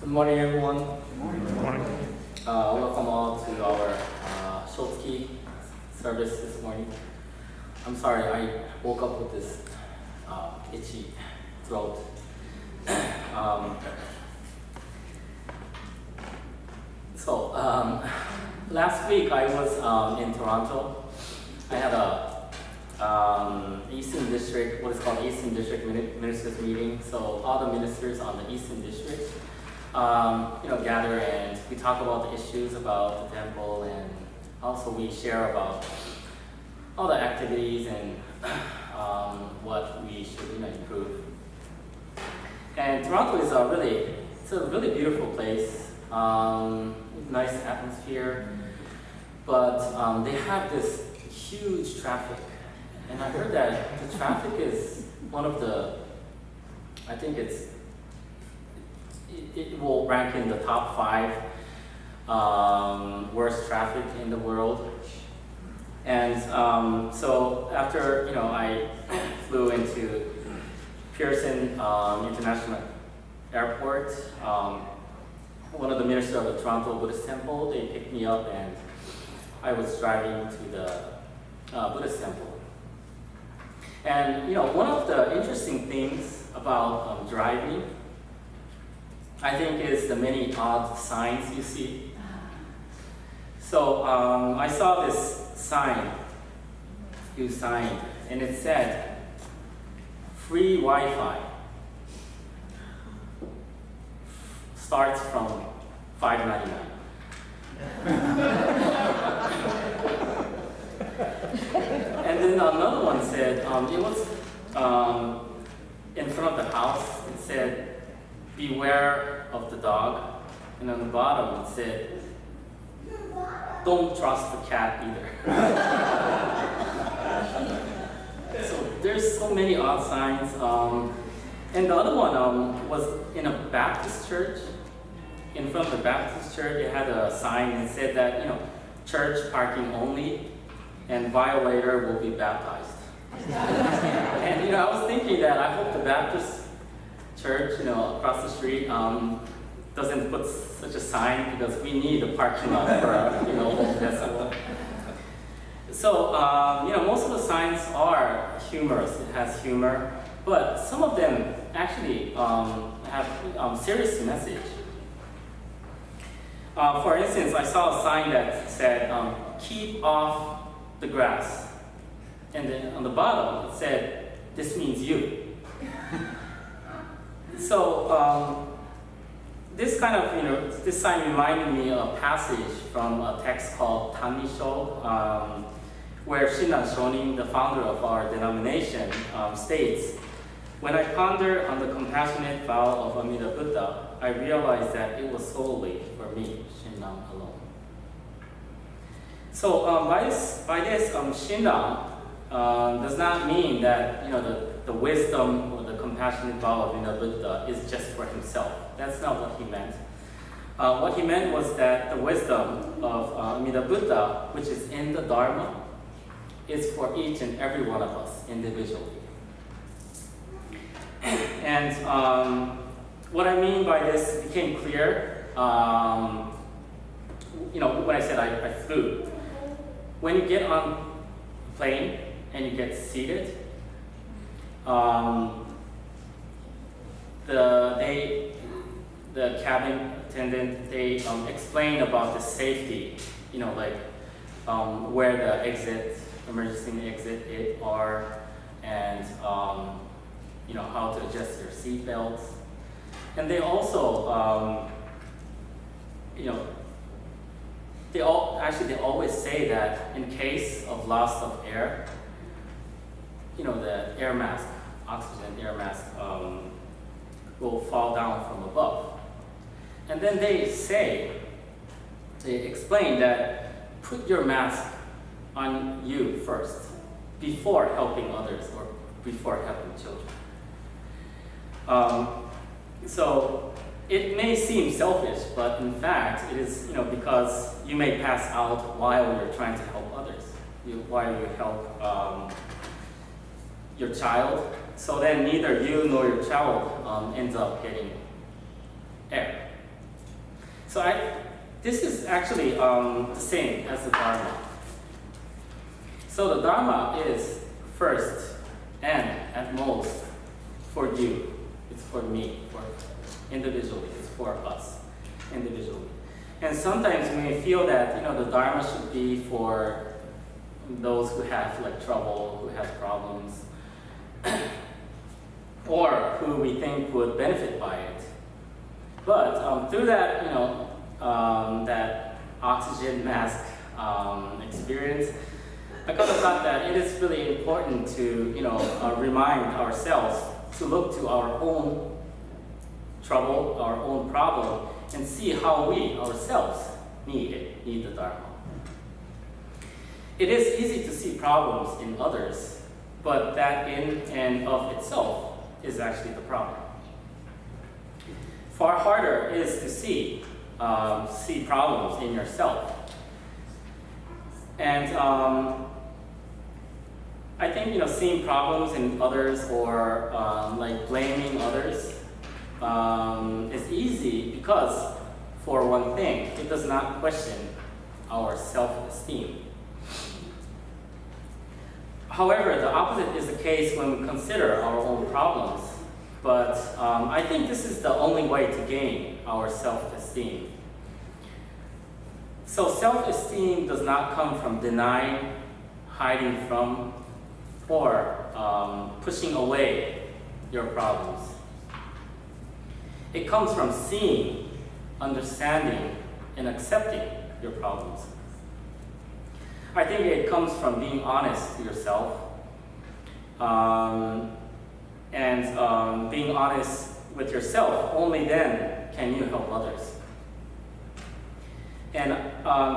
Good morning, everyone. Good morning. Welcome all to our Shotski service this morning. I'm sorry, I woke up with this itchy throat. Last week I was in Toronto. I had a Eastern District, what is called Eastern District Ministers meeting. So all the ministers on the Eastern District gather and we talk about the issues about the temple, and also we share about all the activities and what we should improve. And Toronto is a really beautiful place, nice atmosphere, but they have this huge traffic. And I heard that the traffic is one of the, I think it will rank in the top 5 worst traffic in the world. And so after I flew into Pearson International Airport, one of the ministers of the Toronto Buddhist temple, they picked me up and I was driving to the Buddhist temple. And one of the interesting things about driving, I think, is the many odd signs you see. So I saw this huge sign, and it said, free Wi-Fi starts from $5.99. And then another one said, it was in front of the house, it said, beware of the dog. And on the bottom it said, don't trust the cat either. So there's so many odd signs. And the other one was in a Baptist church. In front of the Baptist church, it had a sign that said that, church parking only, and violator will be baptized. And I was thinking that I hope the Baptist church, across the street, doesn't put such a sign, because we need a parking lot for, Hope Festival. So, most of the signs are humorous. It has humor, but some of them actually have serious message. For instance, I saw a sign that said, keep off the grass. And then on the bottom, it said, this means you. So, this kind of, this sign reminded me of a passage from a text called Tannisho, where Shinran Shonin, the founder of our denomination, states, when I ponder on the compassionate vow of Amida Buddha, I realized that it was solely for me, Shinran alone. So by this Shinran does not mean that the wisdom or the compassionate vow of Amida Buddha is just for himself. That's not what he meant. What he meant was that the wisdom of Amida Buddha, which is in the Dharma, is for each and every one of us individually. And what I mean by this became clear, when I said I flew. When you get on a plane and you get seated, the cabin attendant, they explain about the safety, where the emergency exit are, and how to adjust your seat belts. And they also, they always say that in case of loss of air, the air mask, oxygen air mask, will fall down from above. And then they explain that put your mask on you first, before helping others or before helping children. So it may seem selfish, but in fact it is, because you may pass out while you're trying to help others, while you help your child. So then neither you nor your child ends up getting air. So this is actually the same as the Dharma. So the Dharma is first and at most for you. It's for me, for individually. It's for us individually. And sometimes we may feel that the Dharma should be for those who have like trouble, who have problems, or who we think would benefit by it. But through that, that oxygen mask experience, I kind of thought that it is really important to, remind ourselves to look to our own trouble, our own problem, and see how we ourselves need the Dharma. It is easy to see problems in others, but that in and of itself is actually the problem. Far harder is to see problems in yourself. And I think seeing problems in others or like blaming others is easy because, for one thing, it does not question our self-esteem. However, the opposite is the case when we consider our own problems. But I think this is the only way to gain our self-esteem. So self-esteem does not come from denying, hiding from, or pushing away your problems. It comes from seeing, understanding, and accepting your problems. I think it comes from being honest to yourself, and being honest with yourself. Only then can you help others. And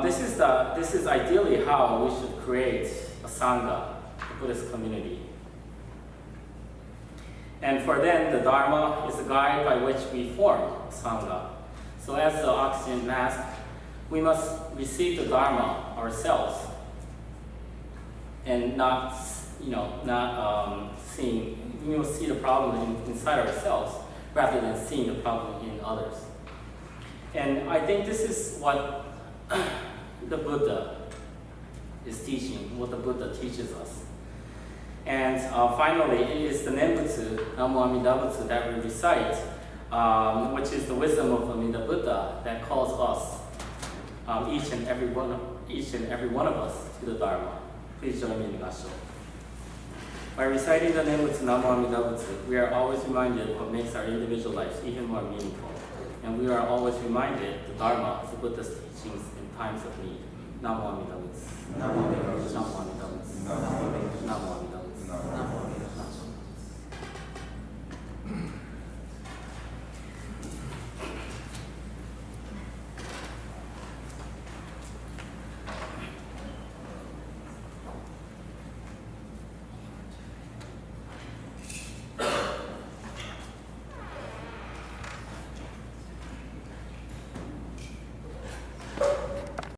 this is ideally how we should create a sangha, a Buddhist community. And for then, the Dharma is the guide by which we form sangha. So as the oxygen mask, we must receive the Dharma ourselves, and not seeing. We must see the problem inside ourselves rather than seeing the problem in others. And I think this is what the Buddha is teaching, what the Buddha teaches us. And finally, it is the Nembutsu, Namo Amida Butsu, that we recite, which is the wisdom of Amida Buddha that calls us, each and every one of us, to the Dharma. Please join me in Gasho. By reciting the Nembutsu, Namo Amida Butsu, we are always reminded of what makes our individual lives even more meaningful. And we are always reminded the Dharma, the Buddha's teachings in times of need. Namo Amida Butsu.